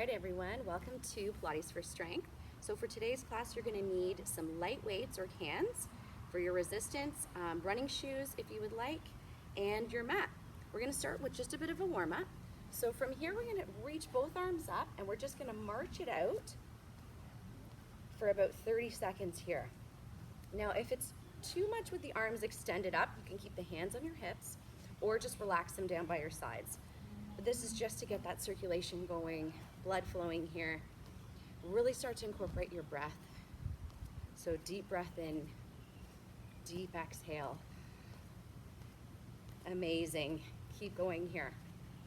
right, everyone, welcome to Pilates for Strength. So for today's class, you're going to need some light weights or cans for your resistance, running shoes if you would like, and your mat. We're going to start with just a bit of a warm-up. So from here, we're going to reach both arms up, and we're just going to march it out for about 30 seconds here. Now, if it's too much with the arms extended up, you can keep the hands on your hips or just relax them down by your sides. But this is just to get that circulation going, blood flowing here. Really start to incorporate your breath. So deep breath in, deep exhale. Amazing. Keep going here.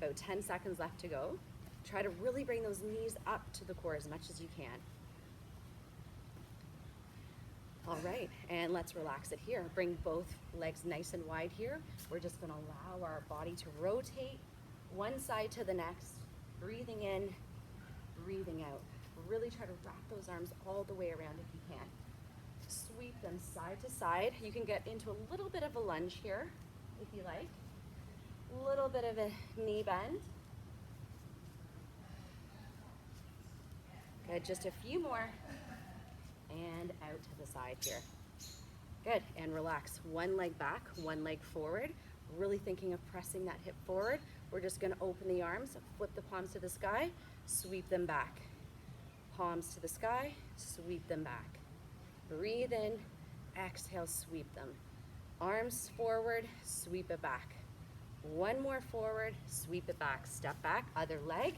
About 10 seconds left to go. Try to really bring those knees up to the core as much as you can. All right, and let's relax it here. Bring both legs nice and wide here. We're just gonna allow our body to rotate one side to the next, breathing in, breathing out. Really try to wrap those arms all the way around if you can. Sweep them side to side. You can get into a little bit of a lunge here, if you like. A little bit of a knee bend. Good, just a few more. And out to the side here. Good, and relax. One leg back, one leg forward. Really thinking of pressing that hip forward. We're just gonna open the arms, flip the palms to the sky, sweep them back. Palms to the sky, sweep them back. Breathe in, exhale, sweep them. Arms forward, sweep it back. One more forward, sweep it back. Step back, other leg.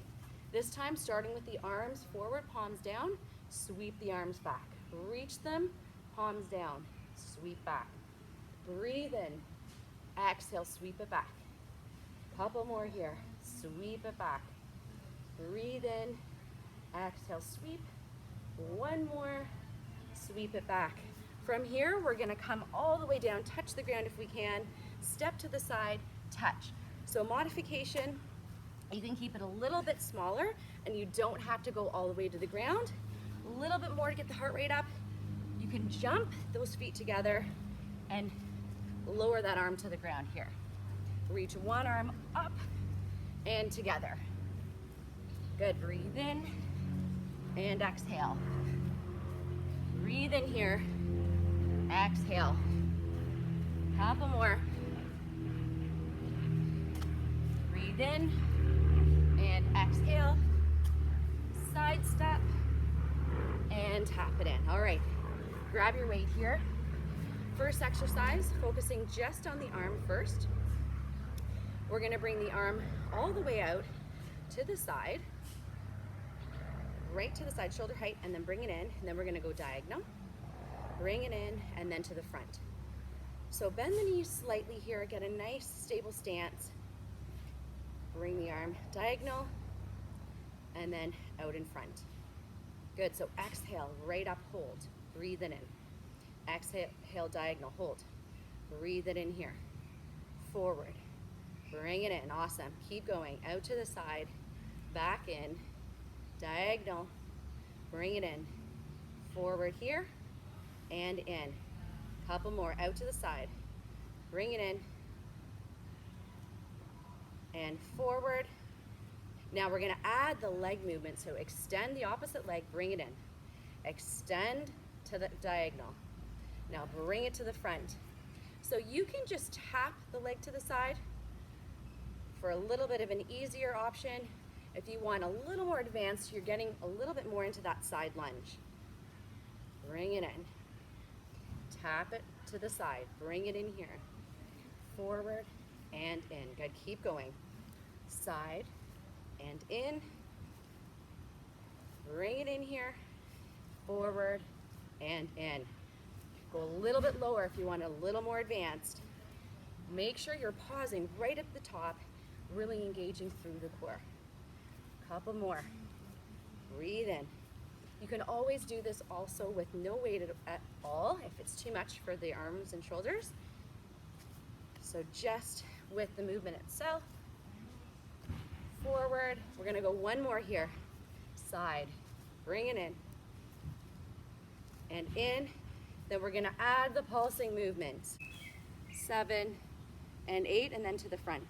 This time starting with the arms forward, palms down, sweep the arms back. Reach them, palms down, sweep back. Breathe in, exhale, sweep it back. Couple more here, sweep it back. Breathe in, exhale, sweep. One more, sweep it back. From here, we're gonna come all the way down, touch the ground if we can, step to the side, touch. So modification, you can keep it a little bit smaller and you don't have to go all the way to the ground. A little bit more to get the heart rate up. You can jump those feet together and lower that arm to the ground here. Reach one arm up and together. Good, breathe in and exhale. Breathe in here, exhale. Couple more. Breathe in and exhale. Side step and tap it in. All right, grab your weight here. First exercise, focusing just on the arm first. We're gonna bring the arm all the way out to the side, right to the side, shoulder height, and then bring it in, and then we're gonna go diagonal. Bring it in, and then to the front. So bend the knees slightly here, get a nice stable stance. Bring the arm diagonal, and then out in front. Good, so exhale, right up, hold. Breathe it in. Exhale, diagonal, hold. Breathe it in here. Forward, bring it in, awesome. Keep going, out to the side, back in, diagonal, bring it in. Forward here, and in. Couple more, out to the side. Bring it in, and forward. Now we're gonna add the leg movement, so extend the opposite leg, bring it in. Extend to the diagonal. Now bring it to the front. So you can just tap the leg to the side for a little bit of an easier option. If you want a little more advanced, you're getting a little bit more into that side lunge. Bring it in. Tap it to the side, bring it in here. Forward and in, good, keep going. Side and in, bring it in here, forward and in. Go a little bit lower if you want a little more advanced. Make sure you're pausing right at the top, really engaging through the core. Couple more, breathe in. You can always do this also with no weight at all if it's too much for the arms and shoulders. So just with the movement itself. Forward, we're gonna go one more here. Side, bring it in. And in, then we're gonna add the pulsing movements. 7 and 8, and then to the front.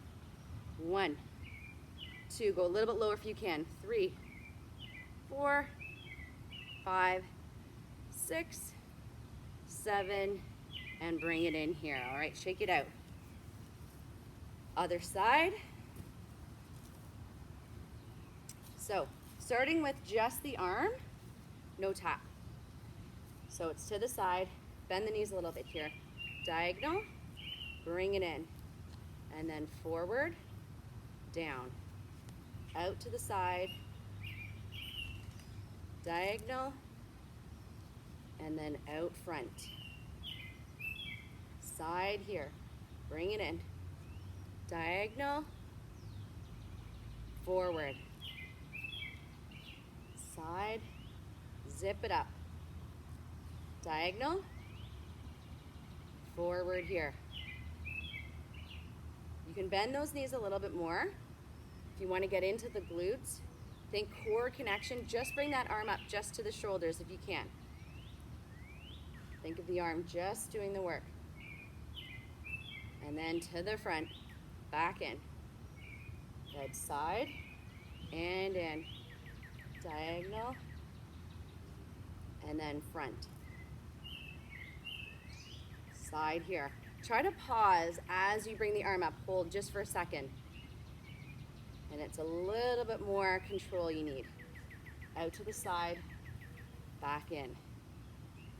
1, 2, go a little bit lower if you can. 3, 4, 5, 6, 7, and bring it in here. All right, shake it out. Other side. So, starting with just the arm, no tap. So it's to the side, bend the knees a little bit here. Diagonal, bring it in, and then forward, down, out to the side, diagonal, and then out front. Side here, bring it in, diagonal, forward, side, zip it up, diagonal, forward here. You can bend those knees a little bit more. If you want to get into the glutes, think core connection, just bring that arm up just to the shoulders if you can. Think of the arm just doing the work. And then to the front, back in. Good, side, and in. Diagonal, and then front. Side here. Try to pause as you bring the arm up. Hold just for a second. And it's a little bit more control you need. Out to the side, back in.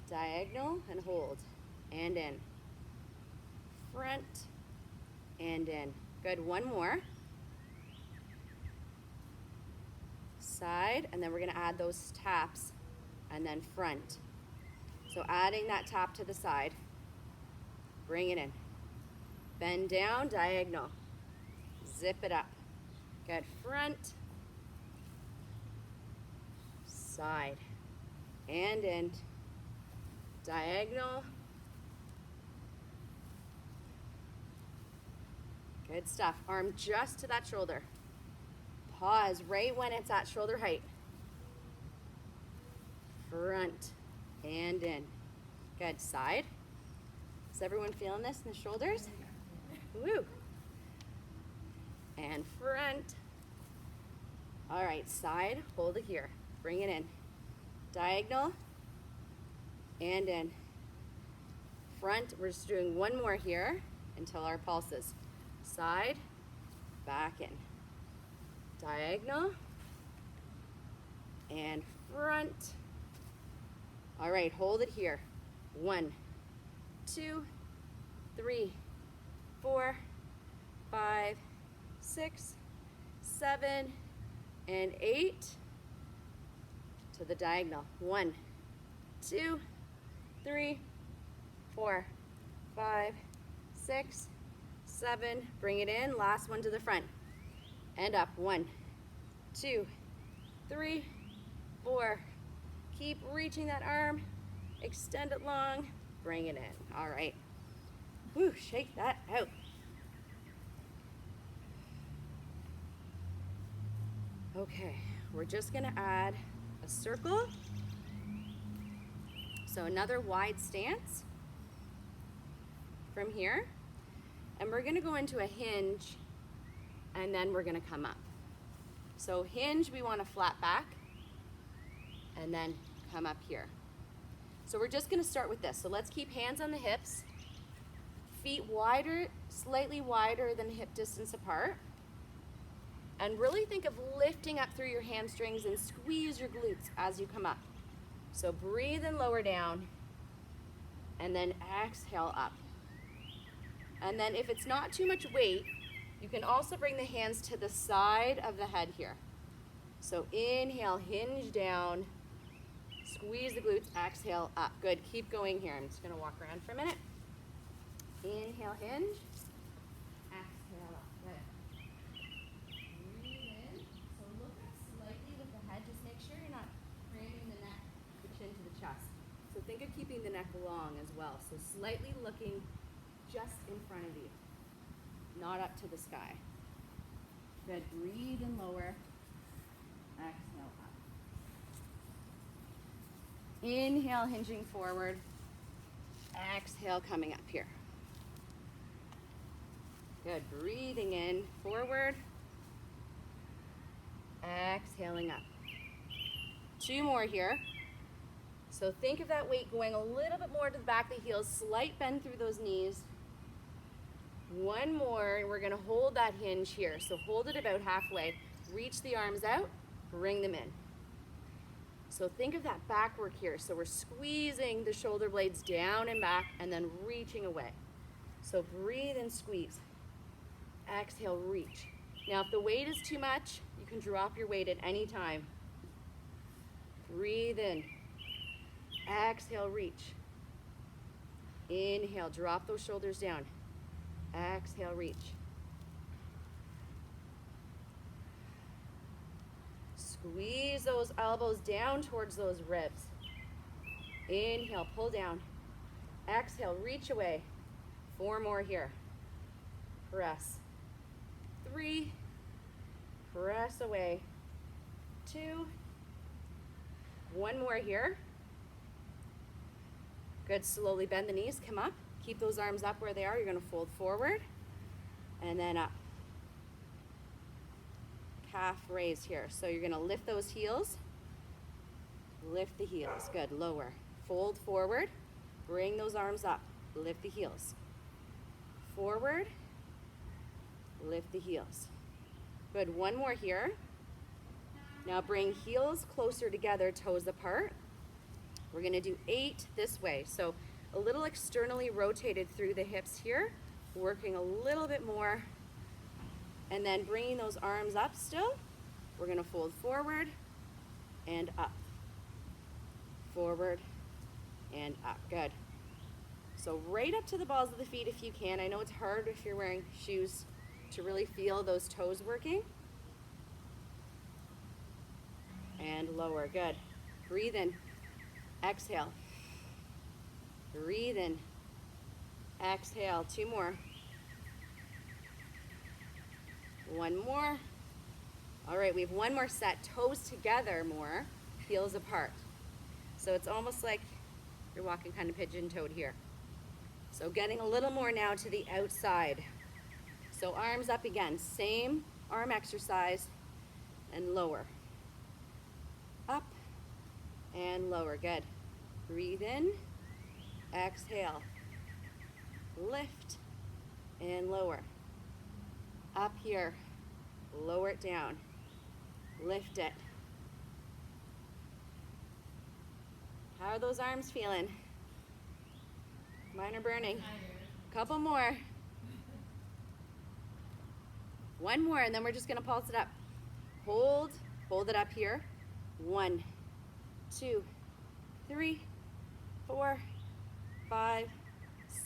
Diagonal and hold, and in. Front, and in. Good, one more. Side, and then we're gonna add those taps, and then front. So adding that tap to the side, bring it in. Bend down, diagonal. Zip it up. Good, front, side, and in. Diagonal. Good stuff. Arm just to that shoulder. Pause right when it's at shoulder height. Front and in. Good, side. Is everyone feeling this in the shoulders? Woo. And front. All right, side, hold it here. Bring it in. Diagonal and in. Front, we're just doing one more here until our pulses. Side, back in. Diagonal and front. All right, hold it here. 1, 2, 3, 4, 5, 6, 7, and 8 to the diagonal. 1, 2, 3, 4, 5, 6, 7. Bring it in. Last one to the front. And up. 1, 2, 3, 4. Keep reaching that arm. Extend it long. Bring it in. All right. Woo, shake that out. Okay, we're just gonna add a circle. So another wide stance from here. And we're gonna go into a hinge and then we're gonna come up. So hinge, we want a flat back and then come up here. So we're just gonna start with this. So let's keep hands on the hips, feet wider, slightly wider than hip distance apart. And really think of lifting up through your hamstrings and squeeze your glutes as you come up. So breathe and lower down and then exhale up. And then if it's not too much weight, you can also bring the hands to the side of the head here. So inhale, hinge down, squeeze the glutes, exhale up. Good, keep going here. I'm just gonna walk around for a minute. Inhale, hinge, exhale up, good. Breathe in, so look up slightly with the head, just make sure you're not cramming the neck, the chin to the chest. So think of keeping the neck long as well. So slightly looking just in front of you, not up to the sky. Good, breathe and lower, exhale up. Inhale, hinging forward, exhale, coming up here. Good, breathing in, forward, exhaling up. 2 more here. So think of that weight going a little bit more to the back of the heels, slight bend through those knees. 1 more, and we're gonna hold that hinge here. So hold it about halfway. Reach the arms out, bring them in. So think of that back work here. So we're squeezing the shoulder blades down and back and then reaching away. So breathe and squeeze. Exhale, reach. Now if the weight is too much, you can drop your weight at any time. Breathe in. Exhale, reach. Inhale, drop those shoulders down. Exhale, reach. Squeeze those elbows down towards those ribs. Inhale, pull down. Exhale, reach away. 4 more here. Press. 3. Press away. 2. 1 more here. Good, slowly bend the knees, come up. Keep those arms up where they are. You're gonna fold forward and then up. Calf raise here. So you're gonna lift those heels. Lift the heels, good, lower. Fold forward, bring those arms up. Lift the heels. Forward, lift the heels. Good, 1 more here. Now bring heels closer together, toes apart. We're gonna do 8 this way. So a little externally rotated through the hips here, working a little bit more, and then bringing those arms up still. We're gonna fold forward and up. Forward and up, good. So right up to the balls of the feet if you can. I know it's hard if you're wearing shoes to really feel those toes working. And lower, good. Breathe in, exhale. Breathe in, exhale. 2 more. 1 more. All right, we have 1 more set. Toes together more, heels apart. So it's almost like you're walking kind of pigeon-toed here. So getting a little more now to the outside. So arms up again, same arm exercise, and lower. Up and lower, good. Breathe in, exhale. Lift and lower. Up here, lower it down. Lift it. How are those arms feeling? Mine are burning. Couple more. 1 more, and then we're just gonna pulse it up. Hold it up here. 1, 2, 3, 4, 5,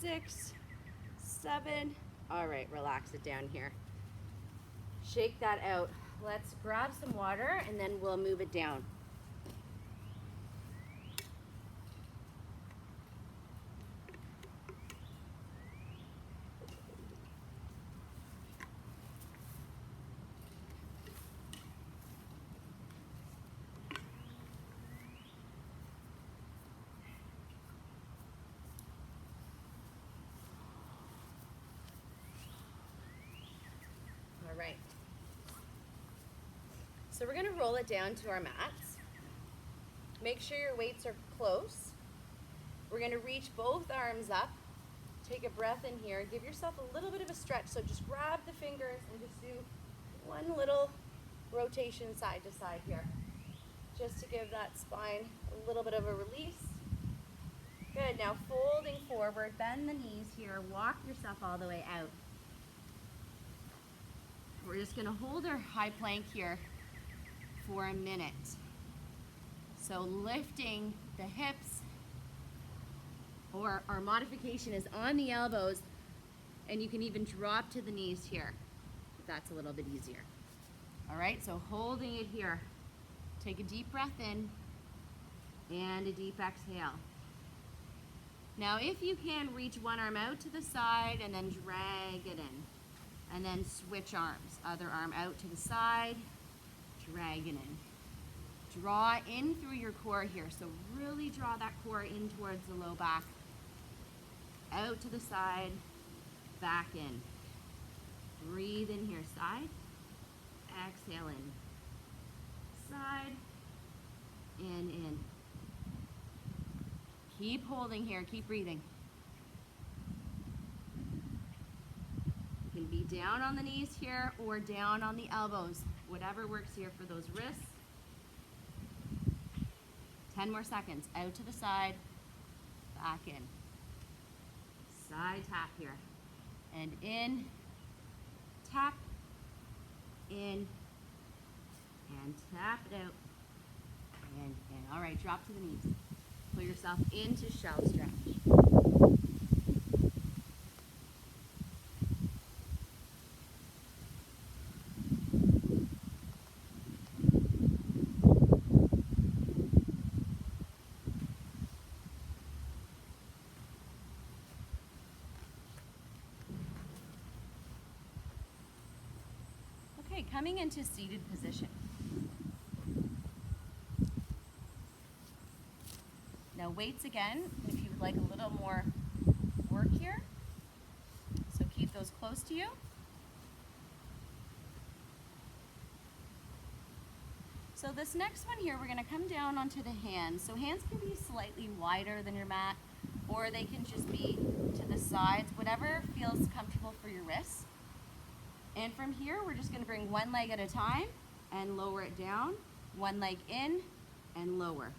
6, 7. All right, relax it down here. Shake that out. Let's grab some water and then we'll move it down. All right. So we're gonna roll it down to our mats. Make sure your weights are close. We're gonna reach both arms up. Take a breath in here. Give yourself a little bit of a stretch. So just grab the fingers and just do 1 little rotation side to side here. Just to give that spine a little bit of a release. Good, now folding forward, bend the knees here, walk yourself all the way out. We're just gonna hold our high plank here for a minute. So lifting the hips, or our modification is on the elbows, and you can even drop to the knees here, if that's a little bit easier. All right, so holding it here. Take a deep breath in, and a deep exhale. Now if you can, reach one arm out to the side, and then drag it in. And then switch arms. Other arm out to the side, drag it in. Draw in through your core here. So really draw that core in towards the low back. Out to the side, back in. Breathe in here, side. Exhale in. Side Keep holding here, keep breathing. You can be down on the knees here or down on the elbows, whatever works here for those wrists. 10 more seconds, out to the side, back in. Side tap here, and in, tap, in, and tap it out, and in. All right, drop to the knees. Pull yourself into shell stretch. Okay, coming into seated position. Now weights again, if you would like a little more work here. So keep those close to you. So this next one here, we're gonna come down onto the hands. So hands can be slightly wider than your mat, or they can just be to the sides, whatever feels comfortable for your wrists. And from here, we're just gonna bring one leg at a time and lower it down. One leg in and lower.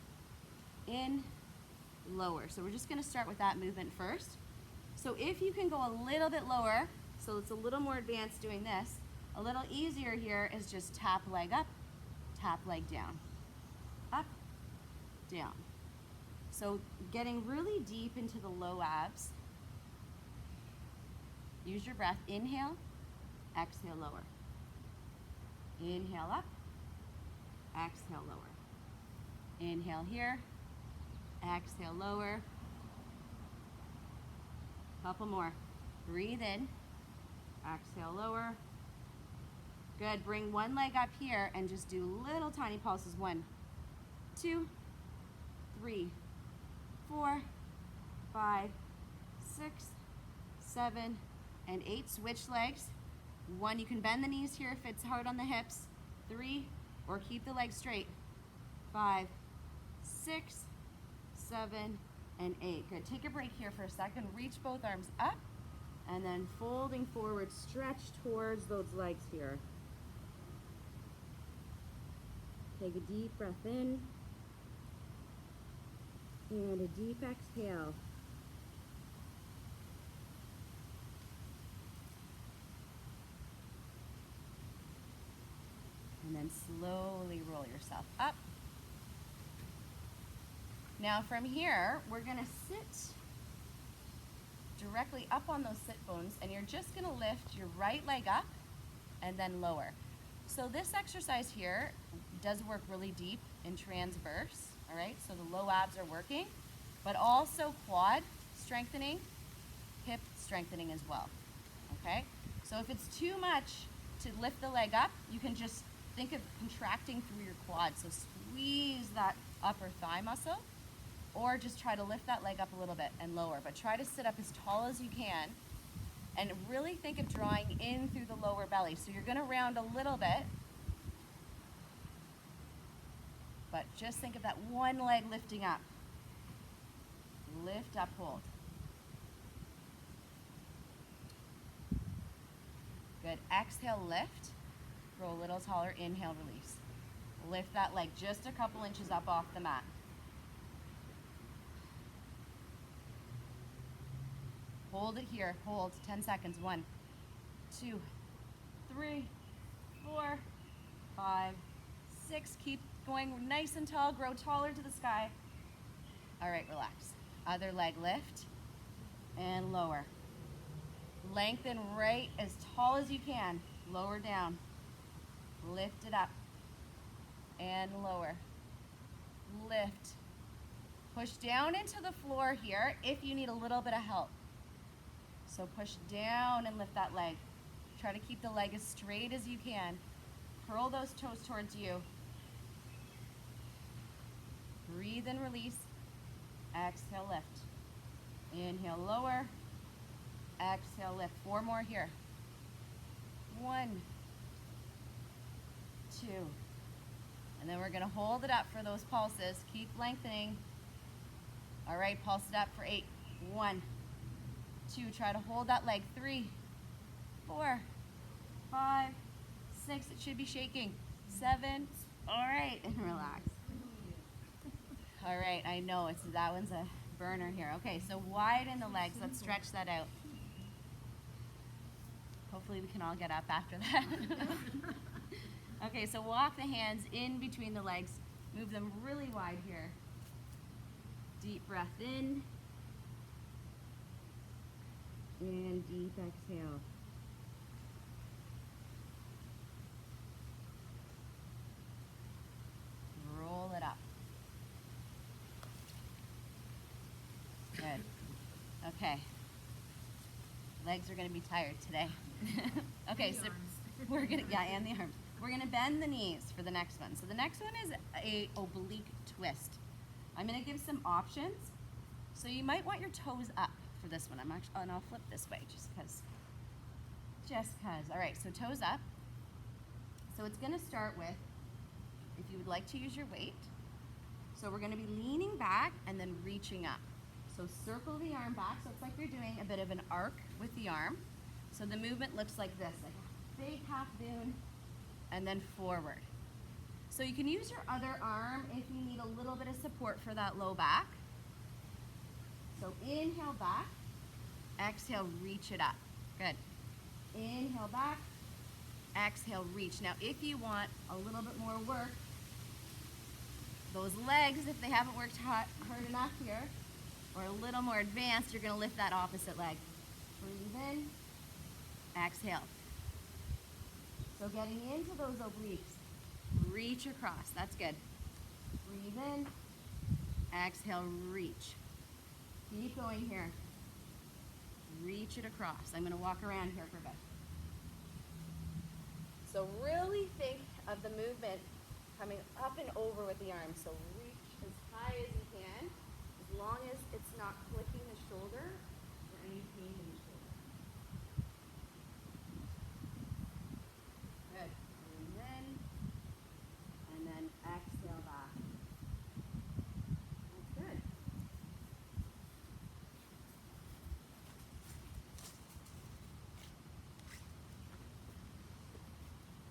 In, lower. So we're just gonna start with that movement first. So if you can go a little bit lower, so it's a little more advanced doing this, a little easier here is just tap leg up, tap leg down, up, down. So getting really deep into the low abs. Use your breath, inhale, exhale, lower. Inhale up, exhale, lower. Inhale here, exhale, lower. Couple more. Breathe in, exhale, lower. Good, bring one leg up here and just do little tiny pulses. 1, 2, 3, 4, 5, 6, 7, and 8. Switch legs. 1, you can bend the knees here if it's hard on the hips. 3, or keep the legs straight. 5, 6, 7, and 8. Good, take a break here for a second. Reach both arms up, and then folding forward, stretch towards those legs here. Take a deep breath in, and a deep exhale. And then slowly roll yourself up. Now from here, we're gonna sit directly up on those sit bones, and you're just gonna lift your right leg up and then lower. So this exercise here does work really deep in transverse, all right? So the low abs are working, but also quad strengthening, hip strengthening as well, okay? So if it's too much to lift the leg up, you can just think of contracting through your quad. So squeeze that upper thigh muscle, or just try to lift that leg up a little bit and lower, but try to sit up as tall as you can, and really think of drawing in through the lower belly. So you're gonna round a little bit, but just think of that one leg lifting up. Lift up, hold. Good, exhale, lift. Grow a little taller, inhale, release. Lift that leg just a couple inches up off the mat. Hold it here, hold, 10 seconds. 1, 2, 3, 4, 5, 6. Keep going nice and tall, grow taller to the sky. All right, relax. Other leg lift and lower. Lengthen right as tall as you can. Lower down. Lift it up and lower. Lift. Push down into the floor here if you need a little bit of help. So push down and lift that leg. Try to keep the leg as straight as you can. Curl those toes towards you. Breathe and release. Exhale, lift. Inhale, lower. Exhale, lift. 4 more here. 1, 2. And then we're gonna hold it up for those pulses. Keep lengthening. All right, pulse it up for 8. 1, 2, try to hold that leg. 3, 4, 5, 6, it should be shaking. 7, all right, and relax. All right, I know, that one's a burner here. Okay, so widen the legs, let's stretch that out. Hopefully we can all get up after that. Okay, so walk the hands in between the legs, move them really wide here. Deep breath in, and deep exhale. Roll it up. Good. Okay. Legs are going to be tired today. Okay, so we're going to, and the arms. We're going to bend the knees for the next one. So the next one is a oblique twist. I'm going to give some options. So you might want your toes up for this one. And I'll flip this way just because. All right, so toes up. So it's going to start with, if you would like to use your weight. So we're going to be leaning back and then reaching up. So circle the arm back, so it's like you're doing a bit of an arc with the arm. So the movement looks like this, like a big half moon, and then forward. So you can use your other arm if you need a little bit of support for that low back. So inhale back, exhale, reach it up. Good. Inhale back, exhale, reach. Now if you want a little bit more work, those legs, if they haven't worked hard enough here, or a little more advanced, you're going to lift that opposite leg. Breathe in, exhale. So getting into those obliques, reach across, that's good. Breathe in, exhale, reach. Keep going here. Reach it across. I'm going to walk around here for a bit. So really think of the movement coming up and over with the arms. So reach as high as you can, as long as it's not clicking the shoulder or any pain in the shoulder. Good. Breathe in, and then exhale back. That's good.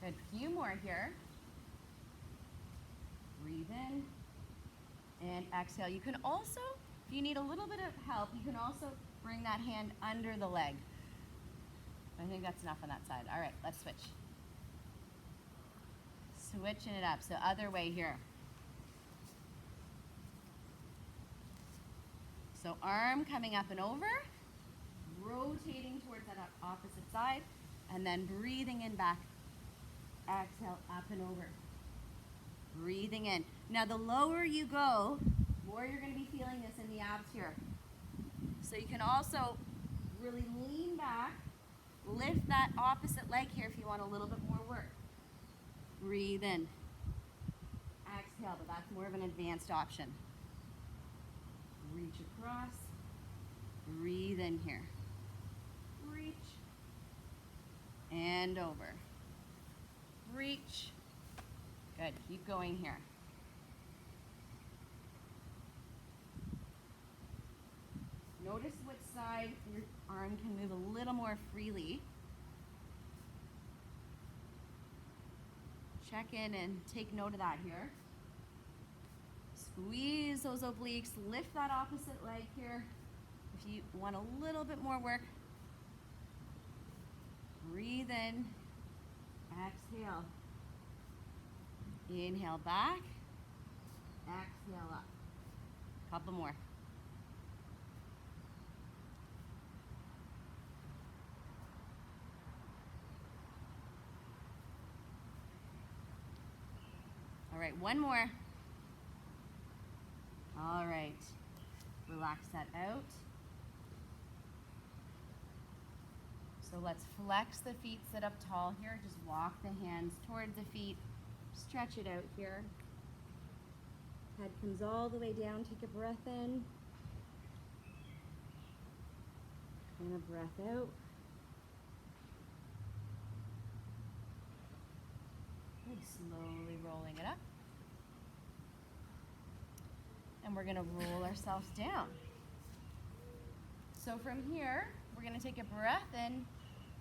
Good. Few more here. Breathe in and exhale. You can also, if you need a little bit of help, you can also bring that hand under the leg. I think that's enough on that side. All right, let's switch. Switching it up. So other way here. So arm coming up and over, rotating towards that opposite side, and then breathing in back. Exhale, up and over. Breathing in. Now the lower you go, more you're going to be feeling this in the abs here. So you can also really lean back, lift that opposite leg here if you want a little bit more work. Breathe in. Exhale, but that's more of an advanced option. Reach across. Breathe in here. Reach. And over. Reach. Good. Keep going here. Notice which side your arm can move a little more freely. Check in and take note of that here. Squeeze those obliques. Lift that opposite leg here. If you want a little bit more work, breathe in. Exhale. Inhale back. Exhale up. Couple more. All right, one more. All right. Relax that out. So let's flex the feet, sit up tall here. Just walk the hands towards the feet. Stretch it out here. Head comes all the way down. Take a breath in. And a breath out. Good. Slowly rolling it up. and we're gonna roll ourselves down. So from here, we're gonna take a breath in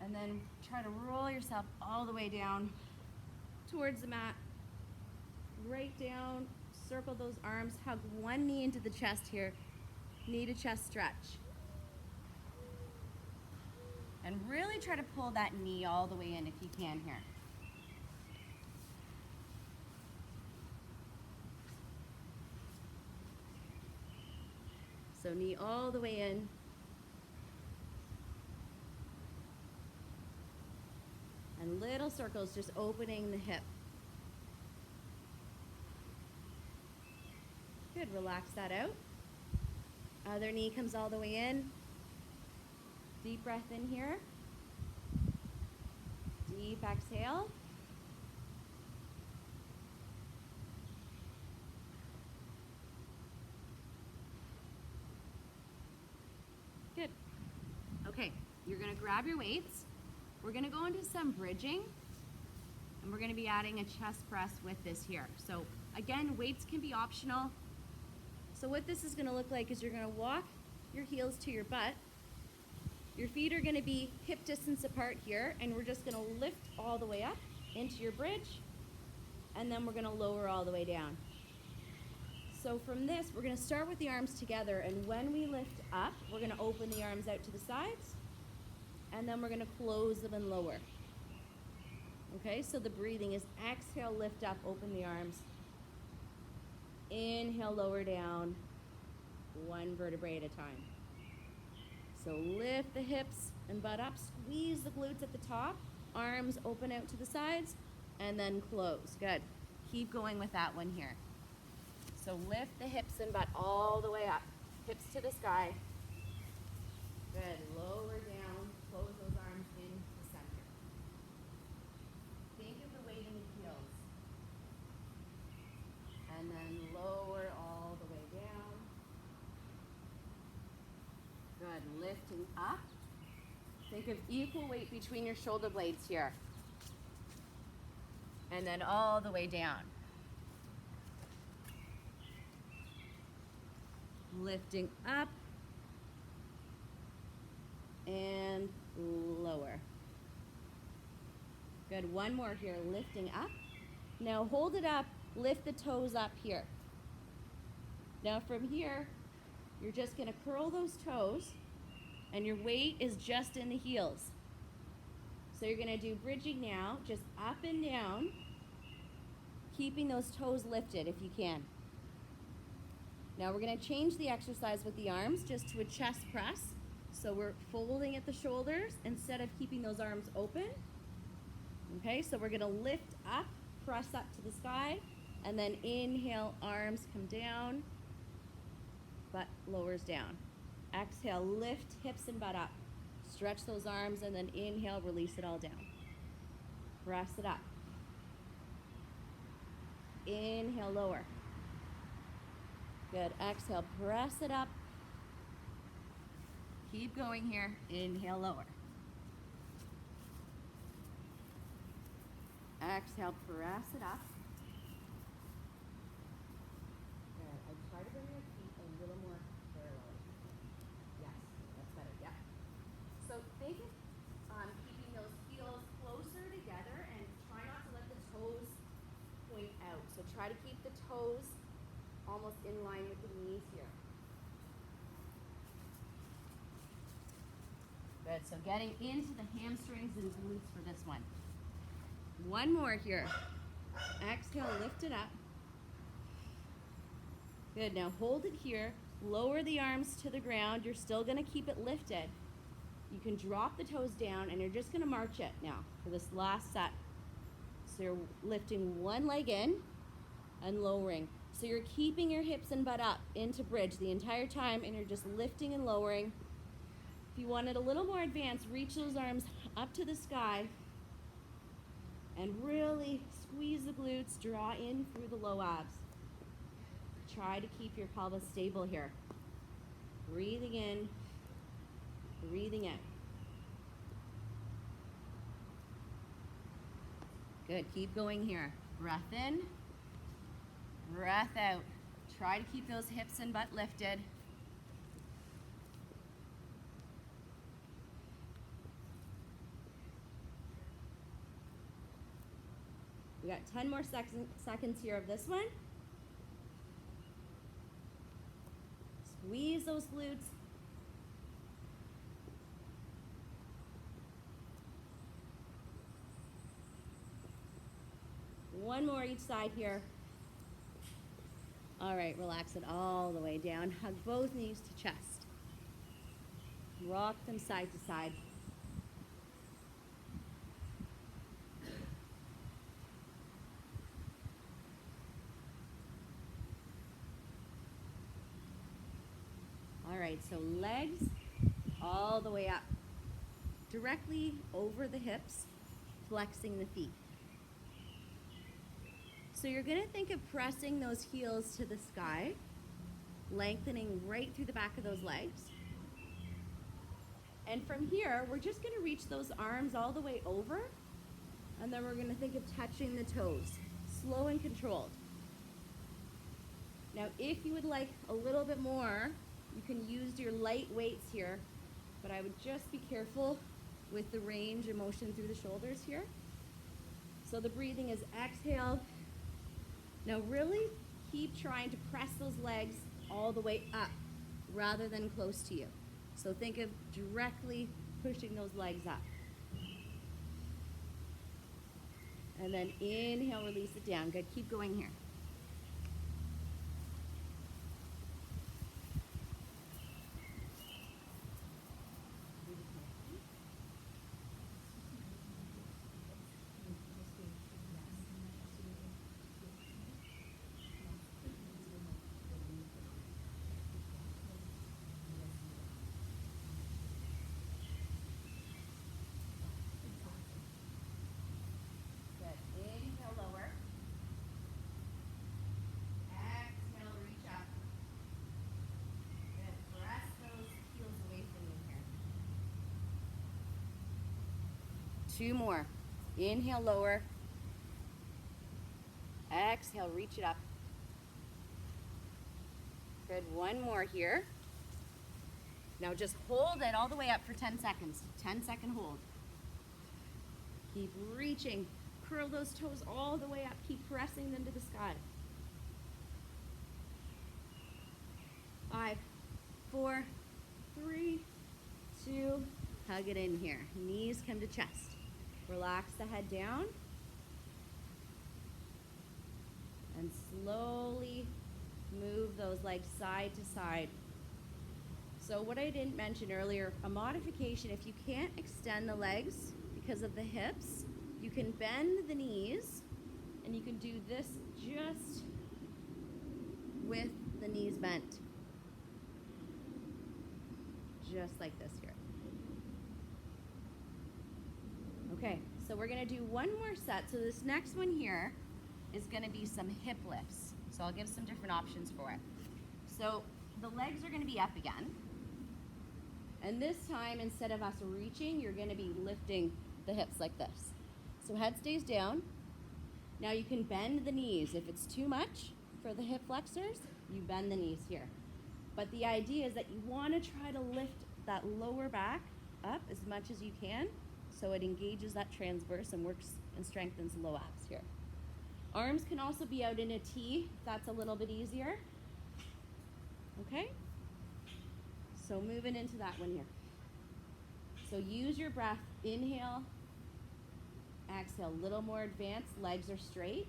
and then try to roll yourself all the way down towards the mat. Right down, circle those arms, hug one knee into the chest here. Knee to chest stretch. And really try to pull that knee all the way in if you can here. So knee all the way in. And little circles, just opening the hip. Good, relax that out. Other knee comes all the way in. Deep breath in here. Deep exhale. Good. Okay, you're gonna grab your weights. We're gonna go into some bridging, and we're gonna be adding a chest press with this here. So again, weights can be optional. So what this is gonna look like is you're gonna walk your heels to your butt. Your feet are gonna be hip distance apart here, and we're just gonna lift all the way up into your bridge, and then we're gonna lower all the way down. So from this, we're gonna start with the arms together, and when we lift up, we're gonna open the arms out to the sides, and then we're gonna close them and lower. Okay, so the breathing is exhale, lift up, open the arms. Inhale, lower down, one vertebrae at a time. So lift the hips and butt up, squeeze the glutes at the top, arms open out to the sides, and then close. Good. Keep going with that one here. So lift the hips and butt all the way up, hips to the sky. Good. Lower down, close those arms into the center. Think of the weight in the heels. And then lower all the way down. Good, lifting up. Think of equal weight between your shoulder blades here. And then all the way down. Lifting up. And lower. Good, one more here, lifting up. Now hold it up, lift the toes up here. Now from here, you're just gonna curl those toes, and your weight is just in the heels. So you're gonna do bridging now, just up and down, keeping those toes lifted if you can. Now we're gonna change the exercise with the arms just to a chest press. So we're folding at the shoulders instead of keeping those arms open. Okay, so we're gonna lift up, press up to the sky, and then inhale, arms come down, butt lowers down. Exhale, lift hips and butt up. Stretch those arms, and then inhale, release it all down. Press it up. Inhale, lower. Good, exhale, press it up. Keep going here, inhale, lower. Exhale, press it up. Good, I try to bring your feet a little more parallel. Yes, that's better, yeah. So think of keeping those heels closer together and try not to let the toes point out. So try to keep the toes almost in line with the knees here. Good, so getting into the hamstrings and glutes for this one. One more here. Exhale, lift it up. Good, now hold it here. Lower the arms to the ground. You're still gonna keep it lifted. You can drop the toes down, and you're just gonna march it now for this last set. So you're lifting one leg in and lowering. So you're keeping your hips and butt up into bridge the entire time, and you're just lifting and lowering. If you want it a little more advanced, reach those arms up to the sky and really squeeze the glutes, draw in through the low abs. Try to keep your pelvis stable here. Breathing in, breathing out. Good, keep going here. Breath in, breath out. Try to keep those hips and butt lifted. We got 10 more seconds here of this one. Squeeze those glutes. One more each side here. All right, relax it all the way down. Hug both knees to chest. Rock them side to side. All right, so legs all the way up, directly over the hips, flexing the feet. So you're gonna think of pressing those heels to the sky, lengthening right through the back of those legs. And from here, we're just gonna reach those arms all the way over, and then we're gonna think of touching the toes, slow and controlled. Now, if you would like a little bit more, you can use your light weights here, but I would just be careful with the range of motion through the shoulders here. So the breathing is exhale. Now really keep trying to press those legs all the way up rather than close to you. So think of directly pushing those legs up. And then inhale, release it down. Good, keep going here. Two more. Inhale, lower. Exhale, reach it up. Good, one more here. Now just hold it all the way up for 10 seconds. 10-second hold. Keep reaching. Curl those toes all the way up. Keep pressing them to the sky. 5, 4, 3, 2, hug it in here. Knees come to chest. Relax the head down. And slowly move those legs side to side. So what I didn't mention earlier, a modification, if you can't extend the legs because of the hips, you can bend the knees, and you can do this just with the knees bent. Just like this here. Okay, so we're gonna do one more set. So this next one here is gonna be some hip lifts. So I'll give some different options for it. So the legs are gonna be up again. And this time, instead of us reaching, you're gonna be lifting the hips like this. So head stays down. Now you can bend the knees. If it's too much for the hip flexors, you bend the knees here. But the idea is that you wanna try to lift that lower back up as much as you can, so it engages that transverse and works and strengthens low abs here. Arms can also be out in a T if that's a little bit easier. Okay? So moving into that one here. So use your breath. Inhale, exhale, a little more advanced, legs are straight.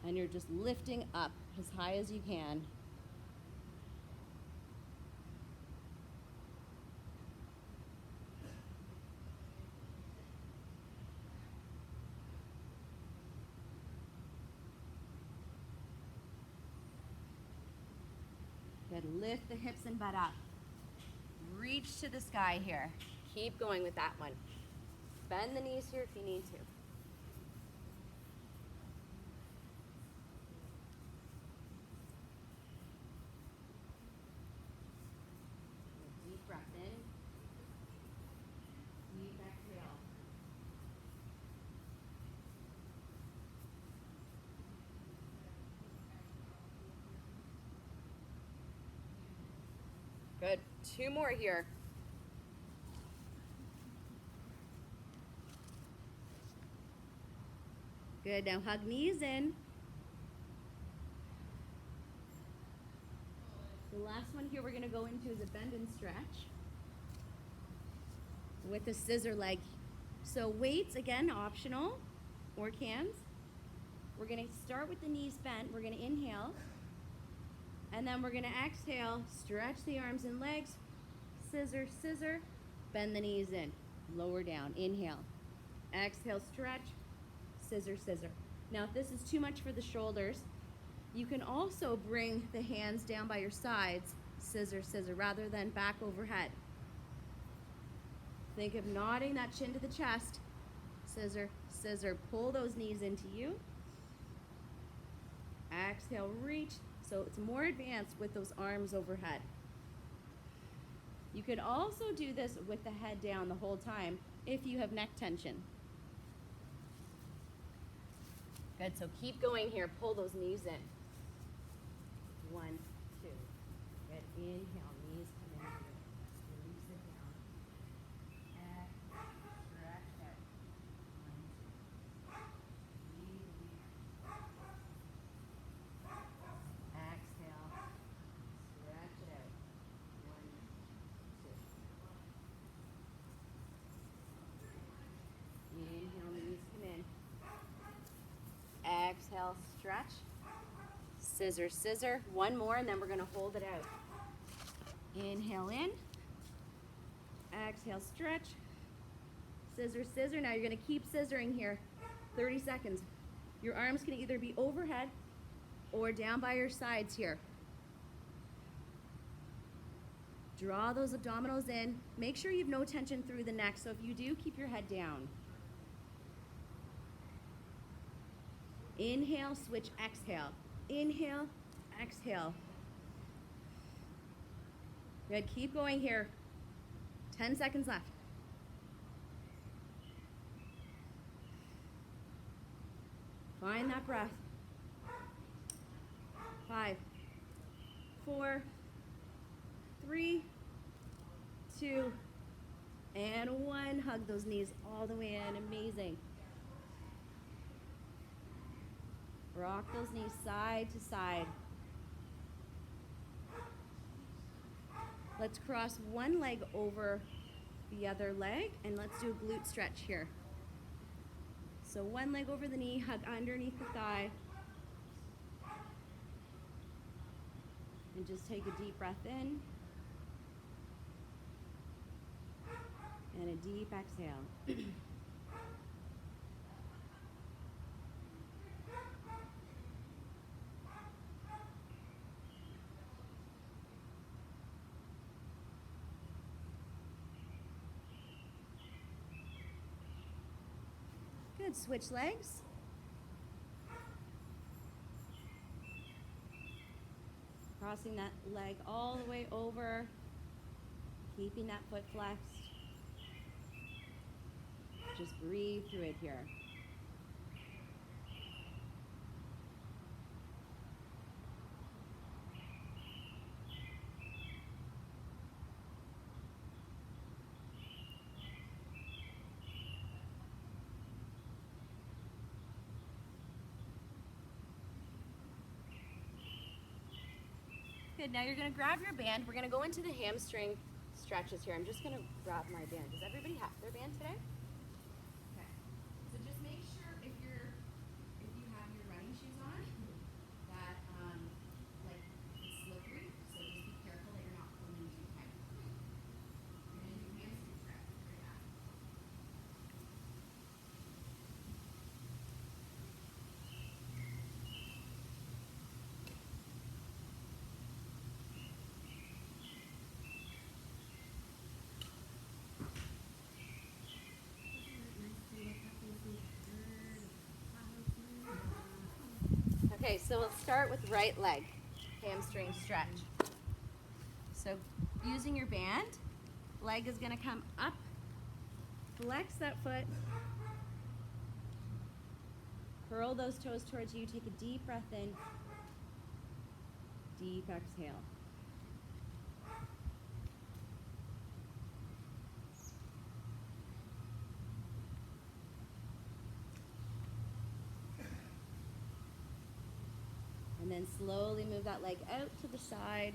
And you're just lifting up as high as you can. Good, lift the hips and butt up. Reach to the sky here. Keep going with that one. Bend the knees here if you need to. Deep breath in. Deep exhale. Good. 2 more here. Good. Now hug knees in. The last one here we're going to go into is a bend and stretch with a scissor leg. So weights, again, optional, or cans. We're going to start with the knees bent. We're going to inhale. And then we're going to exhale, stretch the arms and legs, scissor, scissor, bend the knees in, lower down, inhale. Exhale, stretch, scissor, scissor. Now if this is too much for the shoulders, you can also bring the hands down by your sides, scissor, scissor, rather than back overhead. Think of nodding that chin to the chest, scissor, scissor. Pull those knees into you. Exhale, reach. So it's more advanced with those arms overhead. You could also do this with the head down the whole time if you have neck tension. Good, so keep going here. Pull those knees in. 1, 2. Good, inhale, knees come in here. Release it down. Exhale, stretch out. 1, 2. Breathe in. Exhale, stretch it out. 1, 2. Inhale, knees come in. Exhale, stretch. Scissor, scissor. 1 more, and then we're going to hold it out. Inhale in. Exhale, stretch. Scissor, scissor. Now you're going to keep scissoring here. 30 seconds. Your arms can either be overhead or down by your sides here. Draw those abdominals in. Make sure you have no tension through the neck. So if you do, keep your head down. Inhale, switch, exhale. Inhale, exhale. Good, keep going here. 10 seconds left. Find that breath. 5, 4, 3, 2, and 1. Hug those knees all the way in. Amazing. Rock those knees side to side. Let's cross one leg over the other leg, and let's do a glute stretch here. So one leg over the knee, hug underneath the thigh. And just take a deep breath in. And a deep exhale. Good, switch legs. Crossing that leg all the way over, keeping that foot flexed. Just breathe through it here. Good, now you're going to grab your band. We're going to go into the hamstring stretches here. I'm just going to grab my band. Does everybody have their band today? Okay. So just make sure if you have your running shoes on that like it's slippery. So just be careful that you're not pulling too tight. You're going to do hamstring stretches right now. Okay, so we'll start with right leg, hamstring stretch. So using your band, leg is going to come up, flex that foot, curl those toes towards you, take a deep breath in, deep exhale. then slowly move that leg out to the side.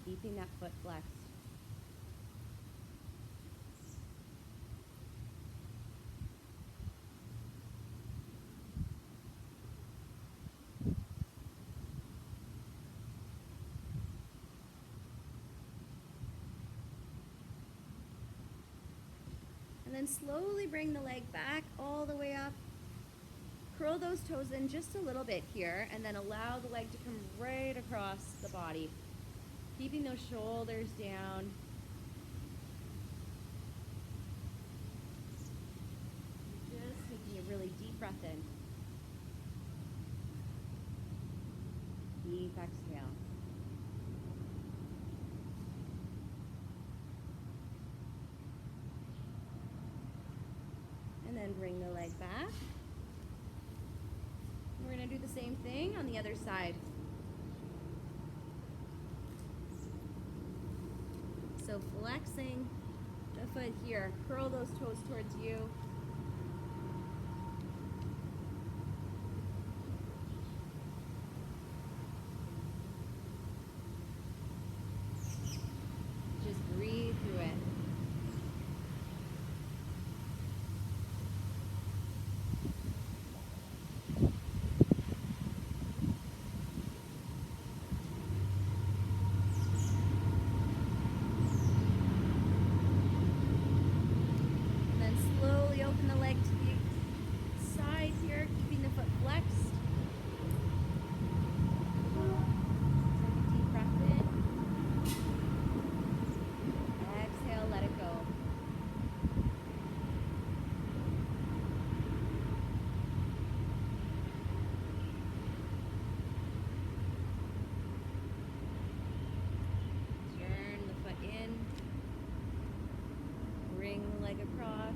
Keeping that foot flexed. And then slowly bring the leg back all the way up. Curl those toes in just a little bit here, and then allow the leg to come right across the body. Keeping those shoulders down. Just taking a really deep breath in. Deep exhale. And then bring the leg back. We're going to do the same thing on the other side. So flexing the foot here, curl those toes towards you. Just breathe through it. Open the leg to the side here, keeping the foot flexed. Take a deep breath in. Exhale, let it go. Turn the foot in. Bring the leg across.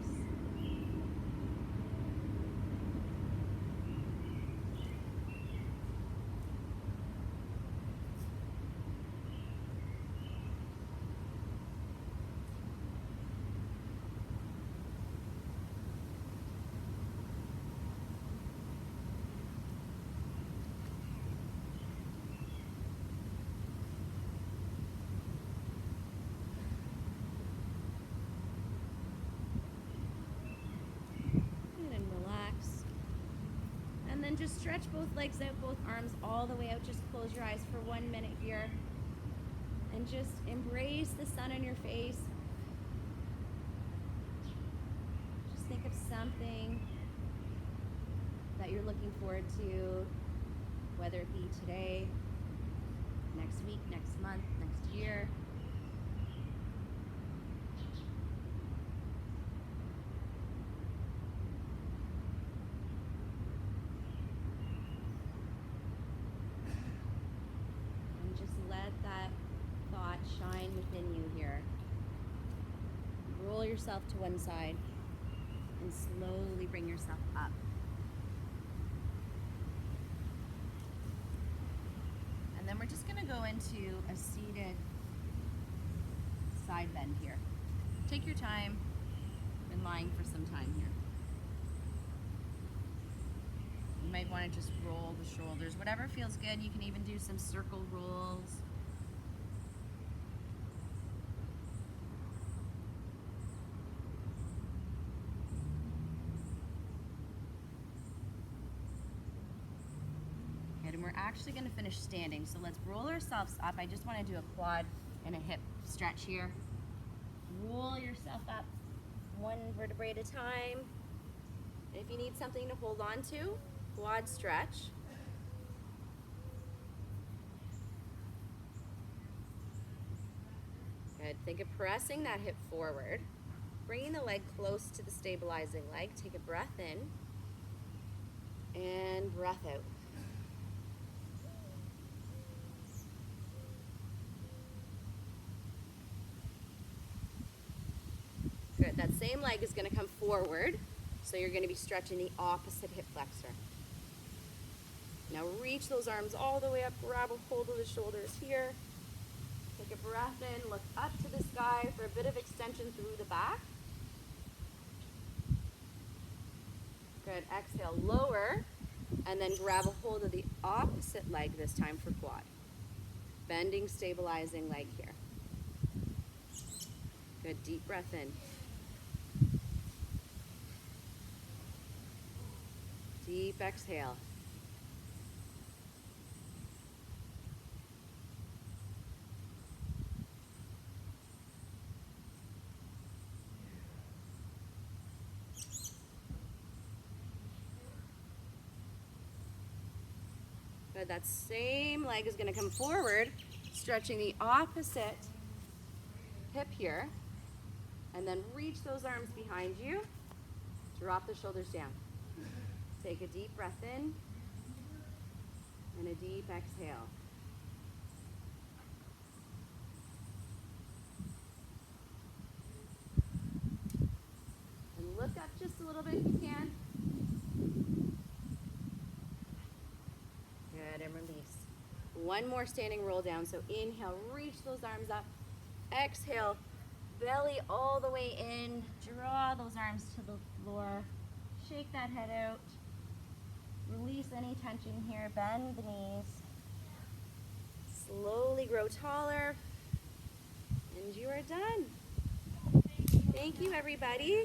And then just stretch both legs out, both arms all the way out. Just close your eyes for 1 minute here. And just embrace the sun on your face. Just think of something that you're looking forward to, whether it be today, next week, next month, next year. Let that thought shine within you here. Roll yourself to one side and slowly bring yourself up. And then we're just going to go into a seated side bend here. Take your time. Been lying for some time here. You might want to just roll the shoulders, whatever feels good. You can even do some circle rolls. Good, and we're actually going to finish standing. So let's roll ourselves up. I just want to do a quad and a hip stretch here. Roll yourself up one vertebrae at a time. And if you need something to hold on to, quad stretch. Good. Think of pressing that hip forward, bringing the leg close to the stabilizing leg. Take a breath in and breath out. Good. That same leg is going to come forward, so you're going to be stretching the opposite hip flexor. Now reach those arms all the way up, grab a hold of the shoulders here. Take a breath in, look up to the sky for a bit of extension through the back. Good, exhale, lower, and then grab a hold of the opposite leg this time for quad. Bending, stabilizing leg here. Good, deep breath in. Deep exhale. Good, that same leg is going to come forward, stretching the opposite hip here, and then reach those arms behind you. Drop the shoulders down. Take a deep breath in and a deep exhale. And lift up just a little bit if you can. Good, and release. One more standing roll down. So inhale, reach those arms up. Exhale, belly all the way in. Draw those arms to the floor. Shake that head out. Release any tension here. Bend the knees. Slowly grow taller. And you are done. Thank you, everybody.